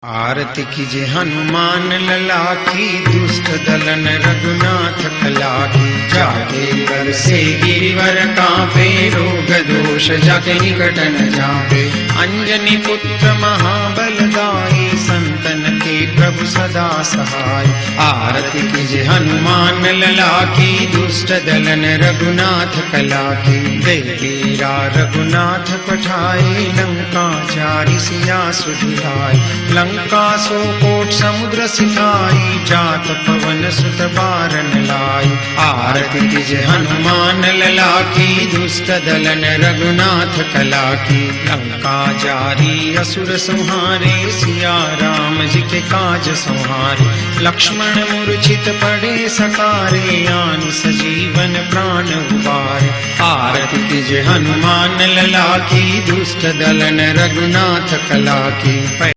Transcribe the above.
आरती कीजे हनुमान लला की, दुष्ट दलन रघुनाथ कला की। जाके कर से गिरिवर कांपे, रोग दोष जाके निकट न जापे। अंजनी पुत्र महाबलदाई, संतन के प्रभु सदा सहाय। आरती कीजे हनुमान लला की, दुष्ट दलन रघुनाथ कला की। देवीरा रघुनाथ पठाए, लंका चारि सिया सुधिराय। लंका सो कोट समुद्र सिखाई, जात पवन सुत बारन लाई। आरती कीजे हनुमान लला की, दुष्ट दलन रघुनाथ कला की। लंका जारी असुर संहारे, सिया राम जी के काज संहारे। लक्ष्मण मूर्छित पड़े सकारे, आन सजीवन प्राण उबारे। आरती कीजे हनुमान लला की, दुष्ट दलन रघुनाथ कला की।